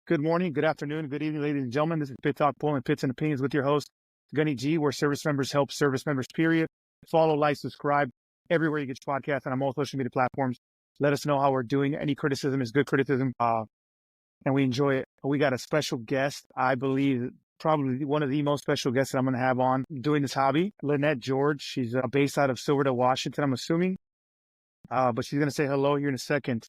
Good morning, good afternoon, good evening, ladies and gentlemen. This is Pit Talk, Pulling Pits and Opinions with your host, Gunny G, where service members help service members, period. Follow, like, subscribe everywhere you get your podcast and on all social media platforms. Let us know how we're doing. Any criticism is good criticism, and we enjoy it. We got a special guest, I believe, probably one of the most special guests that I'm going to have on doing this hobby, Lynette George. She's based out of Silverdale, Washington, I'm assuming, but she's going to say hello here in a second.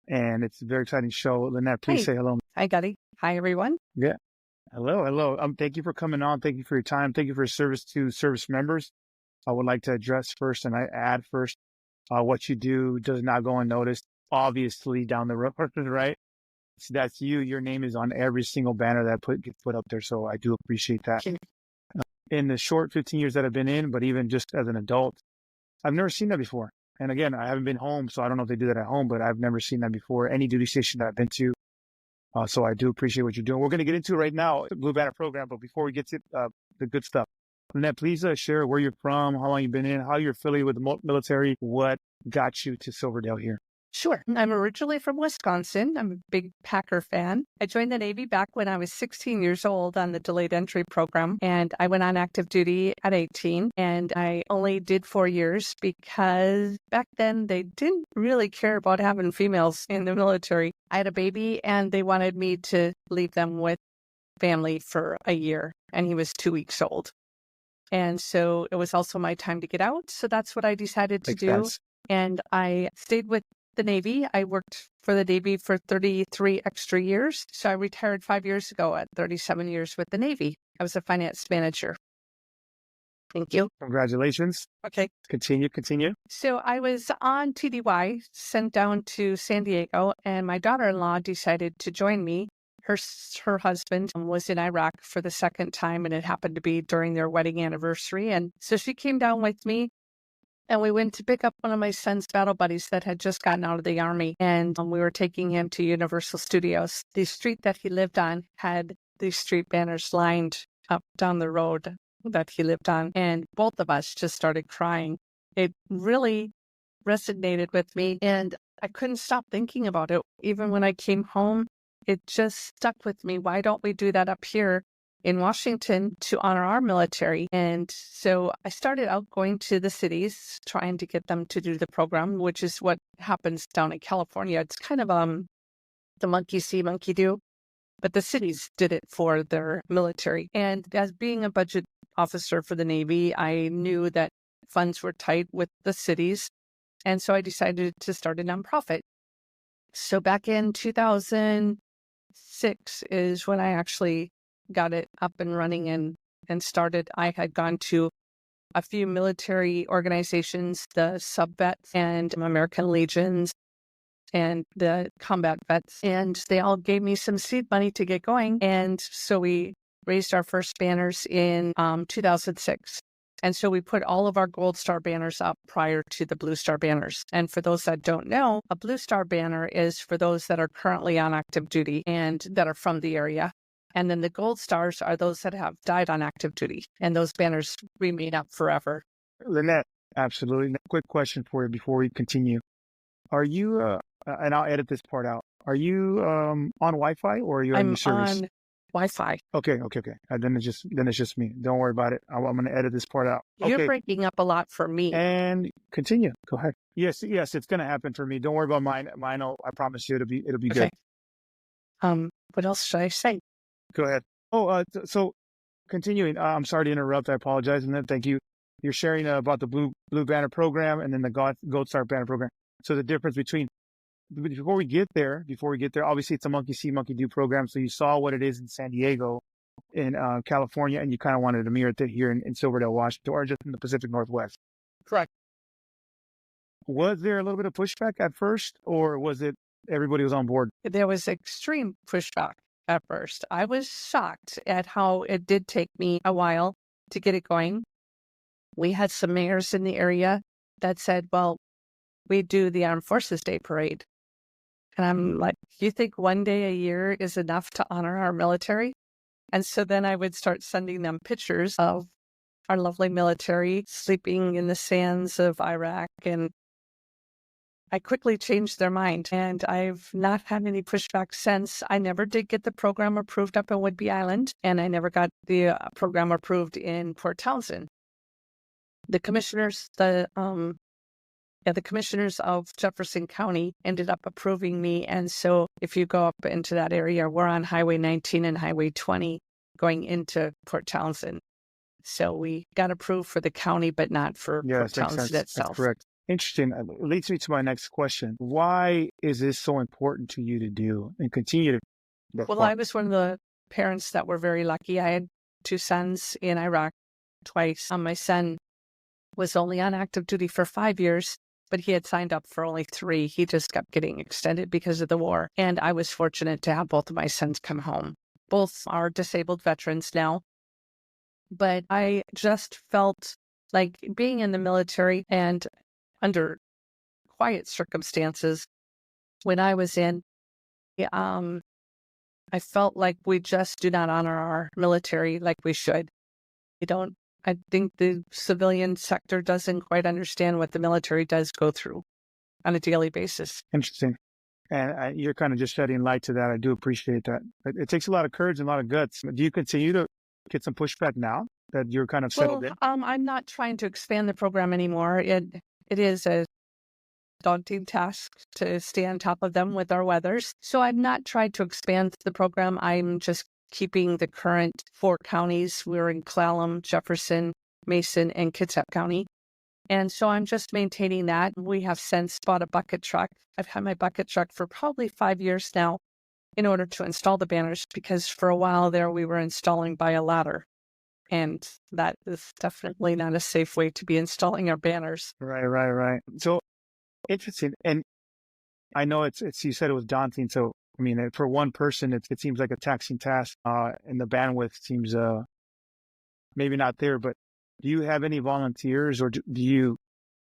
And it's a very exciting show. Lynette, please say hello. Hi, Gunny. Hi, everyone. Yeah. Hello. Thank you for coming on. Thank you for your time. Thank you for your service to service members. I would like to address first, and I add first, what you do does not go unnoticed, obviously, down the road, right? So that's you. Your name is on every single banner that gets put up there. So I do appreciate that. In the short 15 years that I've been in, but even just as an adult, I've never seen that before. And again, I haven't been home, so I don't know if they do that at home, but I've never seen that before, any duty station that I've been to. So I do appreciate what you're doing. We're going to get into right now the Blue Banner program, but before we get to the good stuff, Lynette, please share where you're from, how long you've been in, how you're affiliated with the military, what got you to Silverdale here. Sure. I'm originally from Wisconsin. I'm a big Packer fan. I joined the Navy back when I was 16 years old on the delayed entry program, and I went on active duty at 18, and I only did 4 years because back then they didn't really care about having females in the military. I had a baby, and they wanted me to leave them with family for a year, and he was 2 weeks old. And so it was also my time to get out, so that's what I decided to do. Sense. And I stayed with the Navy. I worked for the Navy for 33 extra years. So I retired 5 years ago at 37 years with the Navy. I was a finance manager. Thank you. Congratulations. Okay. Continue. So I was on TDY, sent down to San Diego, and my daughter-in-law decided to join me. Her husband was in Iraq for the second time, and it happened to be during their wedding anniversary. And so she came down with me. And we went to pick up one of my son's battle buddies that had just gotten out of the Army. And we were taking him to Universal Studios. The street that he lived on had these street banners lined up down the road that he lived on. And both of us just started crying. It really resonated with me. And I couldn't stop thinking about it. Even when I came home, it just stuck with me. Why don't we do that up here in Washington to honor our military? And so I started out going to the cities, trying to get them to do the program, which is what happens down in California. It's kind of the monkey see, monkey do, but the cities did it for their military. And as being a budget officer for the Navy, I knew that funds were tight with the cities. And so I decided to start a nonprofit. So back in 2006 is when I actually got it up and running and started. I had gone to a few military organizations, the sub-vets and American Legions and the combat vets, and they all gave me some seed money to get going. And so we raised our first banners in 2006. And so we put all of our Gold Star banners up prior to the Blue Star banners. And for those that don't know, a Blue Star banner is for those that are currently on active duty and that are from the area. And then the Gold Stars are those that have died on active duty. And those banners remain up forever. Lynette, absolutely. Quick question for you before we continue. Are you, and I'll edit this part out, are you on Wi-Fi or are you on your service? I'm on Wi-Fi. Okay. Then it's just me. Don't worry about it. I'm going to edit this part out. You're breaking up a lot for me. And continue. Go ahead. Yes, it's going to happen for me. Don't worry about mine. I promise you it'll be Okay. good. What else should I say? Go ahead. So continuing, I'm sorry to interrupt. I apologize. And then thank you. You're sharing about the Blue Banner program and then the Gold Star Banner program. So the difference between, before we get there, obviously it's a monkey see, monkey do program. So you saw what it is in San Diego, in California, and you kind of wanted to mirror it here in Silverdale, Washington, or just in the Pacific Northwest. Correct. Was there a little bit of pushback at first, or was it everybody was on board? There was extreme pushback at first. I was shocked at how it did take me a while to get it going. We had some mayors in the area that said, well, we do the Armed Forces Day Parade. And I'm like, you think one day a year is enough to honor our military? And so then I would start sending them pictures of our lovely military sleeping in the sands of Iraq. And I quickly changed their mind, and I've not had any pushback since. I never did get the program approved up in Whidbey Island, and I never got the program approved in Port Townsend. The commissioners, the commissioners of Jefferson County ended up approving me. And so if you go up into that area, we're on Highway 19 and Highway 20 going into Port Townsend. So we got approved for the county, but not for Port Townsend itself. That's correct. Interesting. It leads me to my next question. Why is this so important to you to do and continue to? Well, I was one of the parents that were very lucky. I had 2 sons in Iraq twice. My son was only on active duty for 5 years, but he had signed up for only 3. He just kept getting extended because of the war. And I was fortunate to have both of my sons come home. Both are disabled veterans now. But I just felt like being in the military and under quiet circumstances when I was in, I felt like we just do not honor our military like we should. I think the civilian sector doesn't quite understand what the military does go through on a daily basis. Interesting. And you're kind of just shedding light to that. I do appreciate that. It takes a lot of courage and a lot of guts. Do you continue to get some pushback now that you're kind of settled in? I'm not trying to expand the program anymore. It is a daunting task to stay on top of them with our weathers. So I've not tried to expand the program. I'm just keeping the current 4 counties. We're in Clallam, Jefferson, Mason, and Kitsap County. And so I'm just maintaining that. We have since bought a bucket truck. I've had my bucket truck for probably 5 years now in order to install the banners, because for a while there we were installing by a ladder. And that is definitely not a safe way to be installing our banners. Right. So interesting. And I know it's you said it was daunting. So, I mean, for one person, it seems like a taxing task, and the bandwidth seems maybe not there. But do you have any volunteers, or do you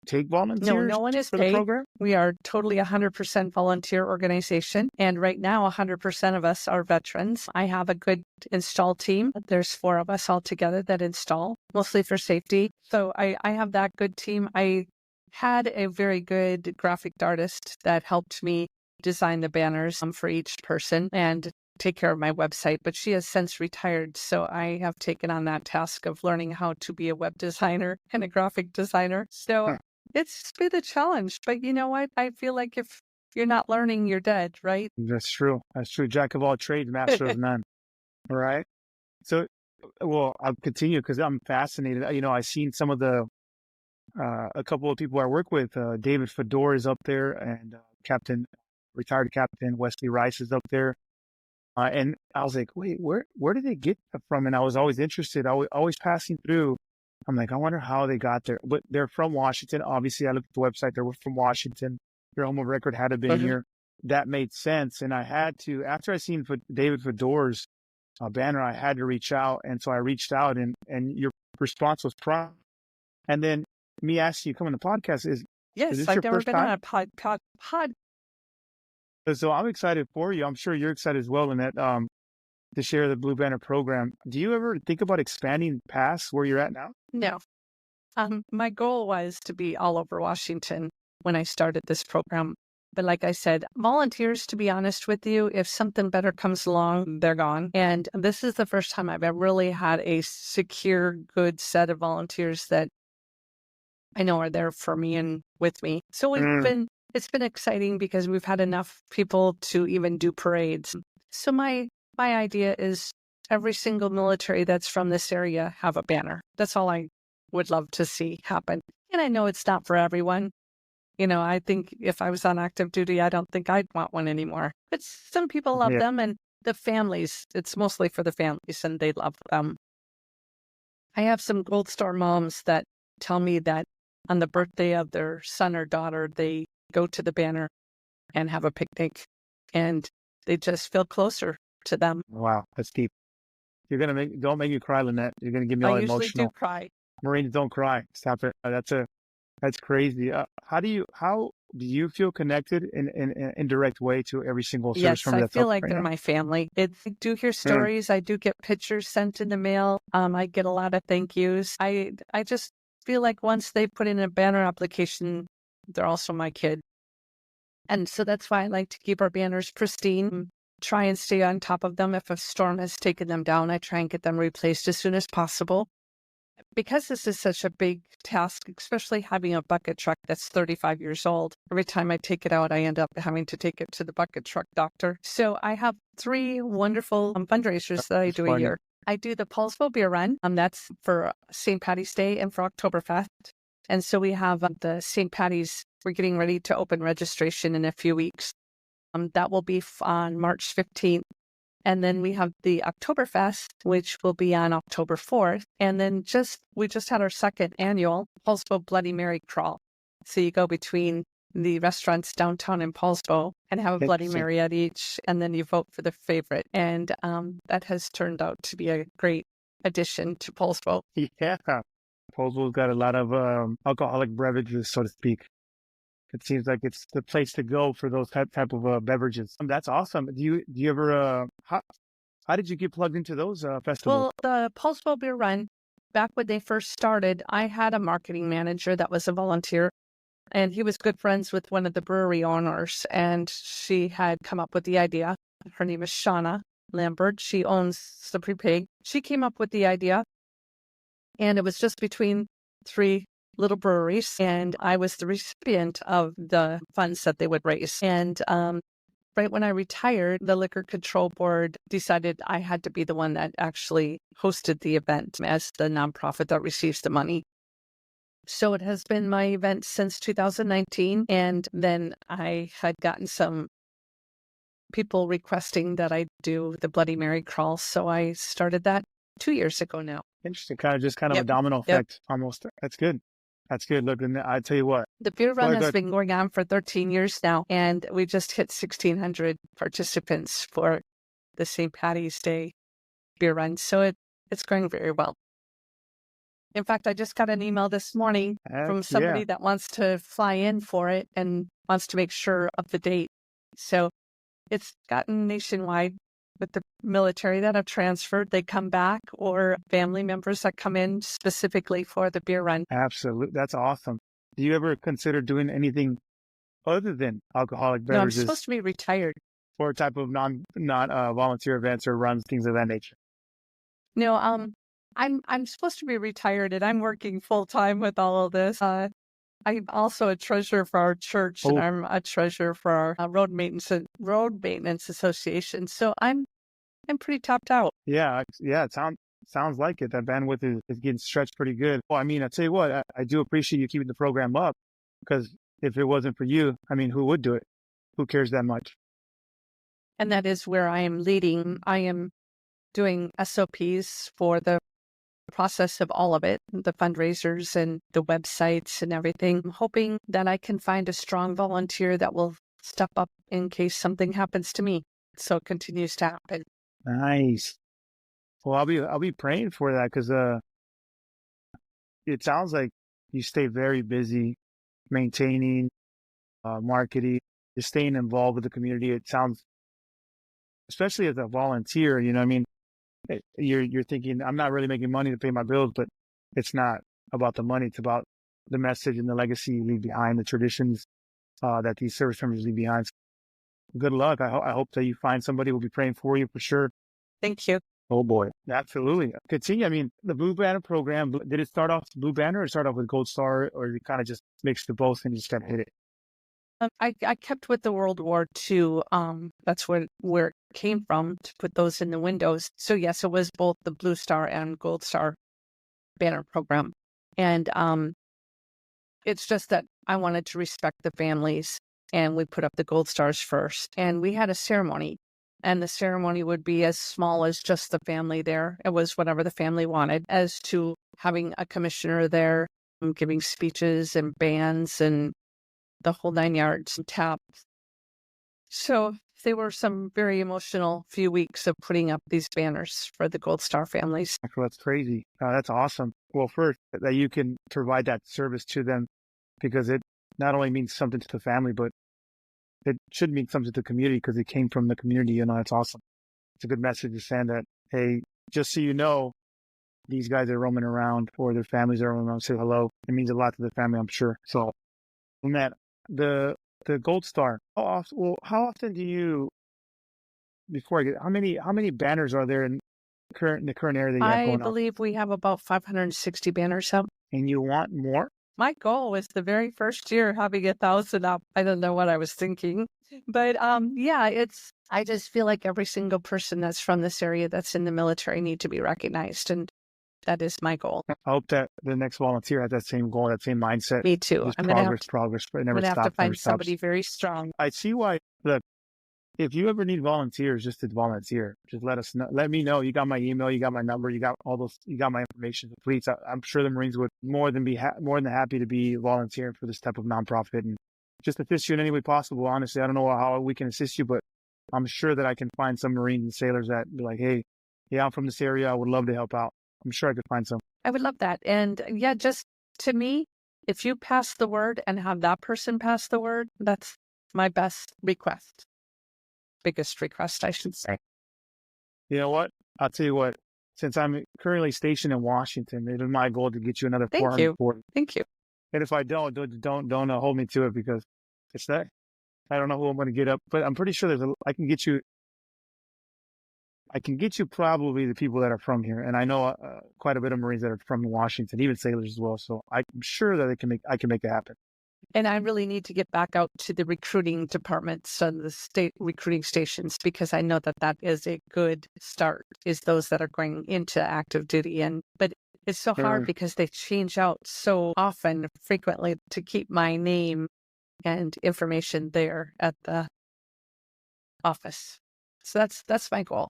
take volunteers? No one is for paid. The program? We are totally 100% volunteer organization. And right now, 100% of us are veterans. I have a good install team. There's 4 of us all together that install, mostly for safety. So I have that good team. I had a very good graphic artist that helped me design the banners for each person and take care of my website, but she has since retired. So I have taken on that task of learning how to be a web designer and a graphic designer. So it's been a challenge, but you know what? I feel like if you're not learning, you're dead, right? That's true. Jack of all trades, master of none. All right. So, well, I'll continue because I'm fascinated. I've seen some of a couple of people I work with. David Fedor is up there, and retired Captain Wesley Rice is up there. And I was like, wait, where did they get that from? And I was always interested. I was always passing through. I'm like, I wonder how they got there. But they're from Washington. Obviously, I looked at the website. They were from Washington. Their home of record had to have been here. That made sense. And I had to, after I seen David Fedor's banner, I had to reach out. And so I reached out, and your response was prompt. And then me asking you, come on the podcast is this I've your never first been time? on a pod. So I'm excited for you. I'm sure you're excited as well, Lynette, to share the Blue Banner program. Do you ever think about expanding past where you're at now? No. My goal was to be all over Washington when I started this program. But like I said, volunteers, to be honest with you, if something better comes along, they're gone. And this is the first time I've ever really had a secure, good set of volunteers that I know are there for me and with me. So it's been exciting because we've had enough people to even do parades. So my idea is every single military that's from this area have a banner. That's all I would love to see happen. And I know it's not for everyone. I think if I was on active duty, I don't think I'd want one anymore. But some people love them, and the families, it's mostly for the families, and they love them. I have some Gold Star moms that tell me that on the birthday of their son or daughter, they go to the banner and have a picnic, and they just feel closer to them. Wow, that's deep. Don't make you cry, Lynette. You're gonna give me all emotional. I usually do cry. Marines, don't cry. Stop it. That's crazy. How do you feel connected in an indirect way to every single service member? Yes, I feel like they're my family. I do hear stories. I do get pictures sent in the mail. I get a lot of thank yous. I just feel like once they put in a banner application, they're also my kid. And so that's why I like to keep our banners pristine, try and stay on top of them. If a storm has taken them down, I try and get them replaced as soon as possible. Because this is such a big task, especially having a bucket truck that's 35 years old, every time I take it out, I end up having to take it to the bucket truck doctor. So I have 3 wonderful fundraisers that I do a year. I do the Paulsville Beer Run. That's for St. Patty's Day and for Oktoberfest. And so we have the St. Patty's. We're getting ready to open registration in a few weeks. That will be on March 15th. And then we have the Oktoberfest, which will be on October 4th. And then we just had our second annual Paulsville Bloody Mary crawl. So you go between the restaurants downtown in Paulsville and have a Bloody Mary at each, and then you vote for the favorite. And that has turned out to be a great addition to Paulsville. Yeah. Paulsville's got a lot of alcoholic beverages, so to speak. It seems like it's the place to go for those type of beverages. That's awesome. Do you ever how did you get plugged into those festivals? Well, the Paulsville Beer Run, back when they first started, I had a marketing manager that was a volunteer, and he was good friends with one of the brewery owners, and she had come up with the idea. Her name is Shauna Lambert. She owns Slippery Pig. She came up with the idea, and it was just between 3 little breweries, and I was the recipient of the funds that they would raise. And right when I retired, the Liquor Control Board decided I had to be the one that actually hosted the event as the nonprofit that receives the money. So it has been my event since 2019, and then I had gotten some people requesting that I do the Bloody Mary crawl, so I started that 2 years ago now. Interesting. Kind of Yep. a domino effect almost. That's good. That's good. Look, and I tell you what. The beer run has good. been going on for 13 years now, and we just hit 1,600 participants for the St. Patty's Day beer run. So it's going very well. In fact, I just got an email this morning from somebody that wants to fly in for it and wants to make sure of the date. So it's gotten nationwide with the military that have transferred. They come back, or family members that come in specifically for the beer run. Absolutely. That's awesome. Do you ever consider doing anything other than alcoholic beverages? No, I'm supposed to be retired. Or type of non volunteer events or runs, things of that nature? No, I'm supposed to be retired, and I'm working full time with all of this. I'm also a treasurer for our church, and I'm a treasurer for our road maintenance association. So I'm pretty topped out. Yeah. It sounds like it. That bandwidth is getting stretched pretty good. Well, I mean, I tell you what, I do appreciate you keeping the program up, because if it wasn't for you, I mean, who would do it? Who cares that much? And that is where I am leading. I am doing SOPs for the process of all of it, the fundraisers and the websites and everything. I'm hoping that I can find a strong volunteer that will step up in case something happens to me. So it continues to happen. Nice. Well, I'll be praying for that, because it sounds like you stay very busy maintaining, marketing, just staying involved with the community. It sounds, especially as a volunteer, you know, I mean, you're thinking, I'm not really making money to pay my bills, but it's not about the money. It's about the message and the legacy you leave behind, the traditions that these service members leave behind. So good luck. I hope that you find somebody who will be praying for you for sure. Thank you. Oh boy, absolutely. Continue. I mean, the Blue Banner program, did it start off Blue Banner or start off with Gold Star, or you kind of just mixed the both and just kind of hit it? I kept with the World War II. That's where it came from, to put those in the windows. So yes, it was both the Blue Star and Gold Star banner program. And it's just that I wanted to respect the families, and we put up the Gold Stars first. And we had a ceremony, and the ceremony would be as small as just the family there. It was whatever the family wanted, as to having a commissioner there, giving speeches and bands and the whole 9 yards and taps. So they were some very emotional few weeks of putting up these banners for the Gold Star families. That's crazy. That's awesome. Well, first, that you can provide that service to them, because it not only means something to the family, but it should mean something to the community, because it came from the community. You know, it's awesome. It's a good message to send that, hey, just so you know, these guys are roaming around, or their families are roaming around, say hello. It means a lot to the family, I'm sure. So, Lynette, the the Gold Star. How often do you, before I get, how many banners are there in the current area that you have I going on? believe we have about 560 banners up. And you want more? My goal was the very first year having 1,000 up. I don't know what I was thinking, but yeah, I just feel like every single person that's from this area that's in the military need to be recognized, and that is my goal. I hope that the next volunteer has that same goal, that same mindset. Me too. Just I'm gonna have progress, but it I'm never gonna have to stops, never find somebody stops. very strong. I see why. Look, if you ever need volunteers, just to volunteer, just let us know. Let me know. You got my email, you got my number, you got all those, you got my information. Please, I'm sure the Marines would more than more than happy to be volunteering for this type of nonprofit and just assist you in any way possible. Honestly, I don't know how we can assist you, but I'm sure that I can find some Marines and sailors that be like, hey, yeah, I'm from this area. I would love to help out. I'm sure I could find some. I would love that. And yeah, just to me, if you pass the word and have that person pass the word, that's my best request. Biggest request, I should say. You know what? I'll tell you what. Since I'm currently stationed in Washington, it is my goal to get you another Thank 440. you. Thank you. And if I don't hold me to it because it's that I don't know who I'm going to get up, but I'm pretty sure I can get you probably the people that are from here, and I know quite a bit of Marines that are from Washington, even sailors as well. So I'm sure that I can make it happen. And I really need to get back out to the recruiting departments and the state recruiting stations, because I know that that is a good start, is those that are going into active duty. But it's so hard because they change out so often, frequently, to keep my name and information there at the office. So that's my goal,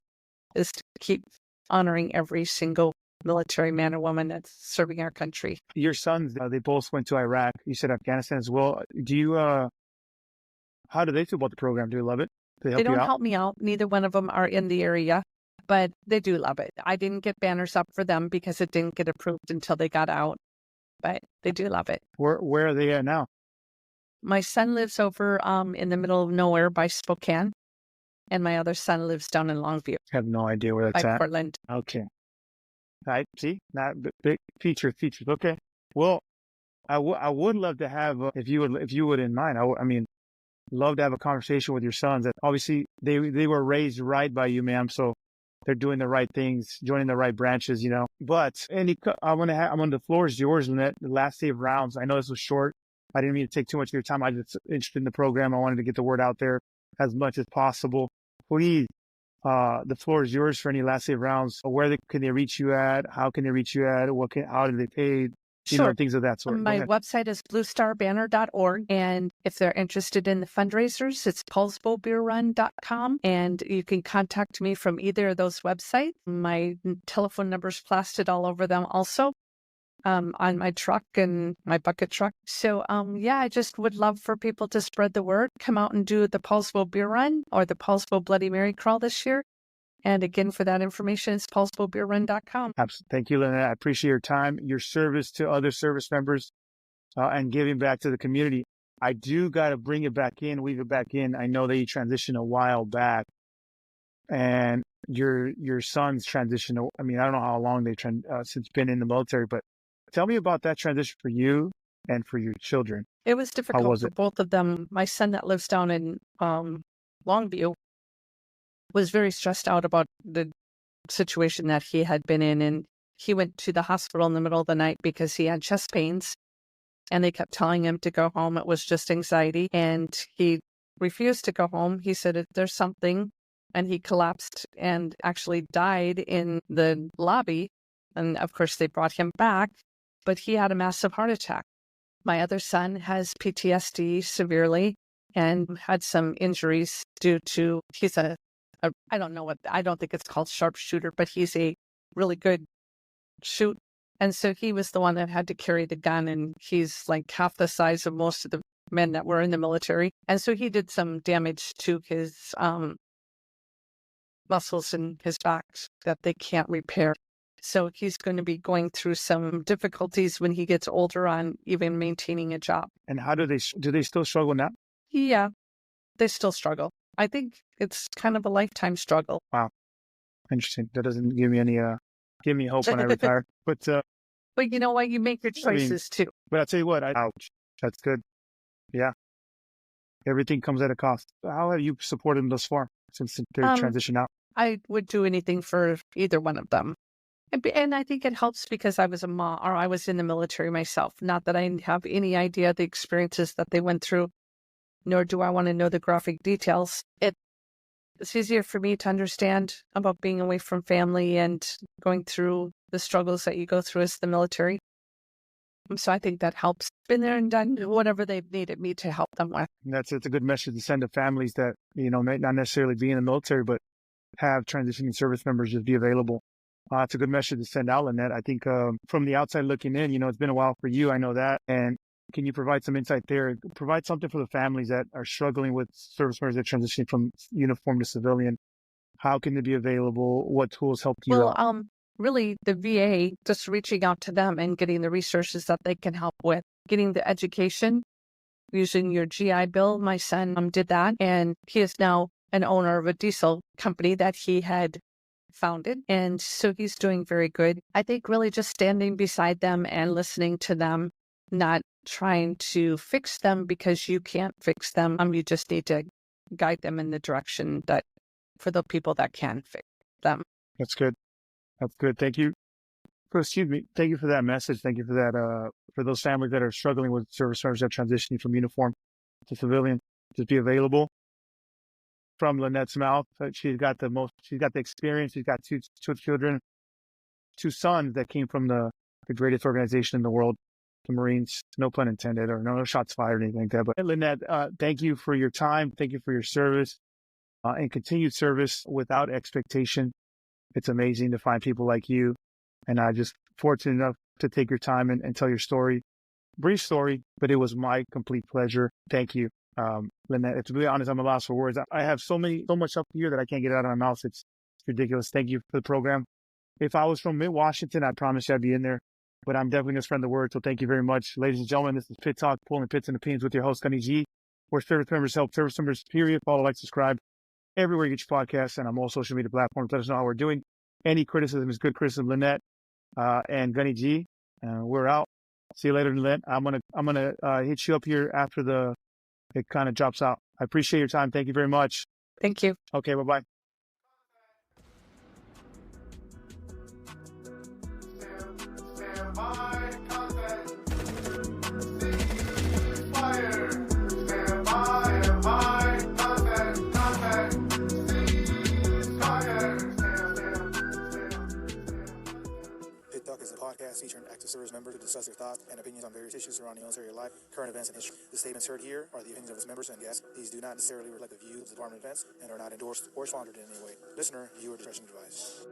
is to keep honoring every single military man or woman that's serving our country. Your sons, they both went to Iraq. You said Afghanistan as well. Do you, how do they feel about the program? Do they love it? Do they help you don't out? help me out. Neither one of them are in the area, but they do love it. I didn't get banners up for them because it didn't get approved until they got out, but they do love it. Where are they at now? My son lives over in the middle of nowhere by Spokane, and my other son lives down in Longview. I have no idea where that's by at. Portland. Okay. Right. See, not big features. Okay. Well, I would love to have, if you would in mind, I mean, love to have a conversation with your sons. And obviously they were raised right by you, ma'am. So they're doing the right things, joining the right branches, but the floor is yours, Lynette. The last day of rounds. I know this was short. I didn't mean to take too much of your time. I was just interested in the program. I wanted to get the word out there as much as possible. Please, the floor is yours for any last day of rounds. Where can they reach you at? How can they reach you at? How do they pay? Sure. Things of that sort. My website is bluestarbanner.org. And if they're interested in the fundraisers, it's pulsebobeerrun.com. And you can contact me from either of those websites. My telephone number's plastered all over them also, on my truck and my bucket truck. So, yeah, I just would love for people to spread the word, come out and do the Pulsebo Beer Run or the Pulsebo Bloody Mary Crawl this year. And again, for that information, it's pulsebobeerrun.com. Thank you, Lynette. I appreciate your time, your service to other service members, and giving back to the community. I do got to bring it back in, weave it back in. I know that you transitioned a while back, and your son's transition. I mean, I don't know how long they've since been in the military, but tell me about that transition for you and for your children. It was difficult for both of them. My son that lives down in Longview was very stressed out about the situation that he had been in, and he went to the hospital in the middle of the night because he had chest pains, and they kept telling him to go home. It was just anxiety, and he refused to go home. He said, there's something, and he collapsed and actually died in the lobby. And of course they brought him back, but he had a massive heart attack. My other son has PTSD severely and had some injuries due to, I don't think it's called sharpshooter, but he's a really good shoot. And so he was the one that had to carry the gun, and he's like half the size of most of the men that were in the military. And so he did some damage to his muscles in his back that they can't repair. So he's going to be going through some difficulties when he gets older on even maintaining a job. And how do they still struggle now? Yeah, they still struggle. I think it's kind of a lifetime struggle. Wow. Interesting. That doesn't give me hope when I retire. But you know what? You make your choices too. But I'll tell you what, ouch. That's good. Yeah. Everything comes at a cost. How have you supported them thus far since they Um, transition out? I would do anything for either one of them. And I think it helps because I was a mom, or I was in the military myself. Not that I have any idea the experiences that they went through, nor do I want to know the graphic details. It's easier for me to understand about being away from family and going through the struggles that you go through as the military. So I think that helps. Been there and done whatever they've needed me to help them with. And it's a good message to send to families that, may not necessarily be in the military, but have transitioning service members just be available. It's a good message to send out, Lynette. I think from the outside looking in, it's been a while for you. I know that. And can you provide some insight there? Provide something for the families that are struggling with service members that transitioning from uniform to civilian. How can they be available? What tools help you Well, out? really, the VA, just reaching out to them and getting the resources that they can help with, getting the education, using your GI Bill. My son did that, and he is now an owner of a diesel company that he had founded. And so he's doing very good. I think really just standing beside them and listening to them, not trying to fix them because you can't fix them. You just need to guide them in the direction that for the people that can fix them. That's good. That's good. Thank you. Excuse me. Thank you for that message. Thank you for that. For those families that are struggling with service members that are transitioning from uniform to civilian, just be available. From Lynette's mouth, she's got the experience. She's got two children, two sons that came from the greatest organization in the world, the Marines. No pun intended, or no shots fired or anything like that. But Lynette, thank you for your time. Thank you for your service and continued service without expectation. It's amazing to find people like you. And I just fortunate enough to take your time and tell your story. Brief story, but it was my complete pleasure. Thank you. Lynette, to be honest, I'm a loss for words. I have so much up here that I can't get out of my mouth. It's ridiculous. Thank you for the program. If I was from mid-Washington, I promise you I'd be in there, but I'm definitely going to spread the word. So thank you very much. Ladies and gentlemen, this is Pit Talk, pulling pits and opinions with your host, Gunny G, where service members help service members, period. Follow, like, subscribe everywhere you get your podcasts and on all social media platforms. Let us know how we're doing. Any criticism is good criticism. Lynette and Gunny G, we're out. See you later, Lynette. I'm gonna hit you up here after it kind of drops out. I appreciate your time. Thank you very much. Thank you. Okay, bye-bye. Is a podcast featuring active service members who discuss their thoughts and opinions on various issues surrounding military life, current events, and history. The statements heard here are the opinions of its members and guests. These do not necessarily reflect the views of the Department of Defense and are not endorsed or sponsored in any way. Listener, viewer discretion advised.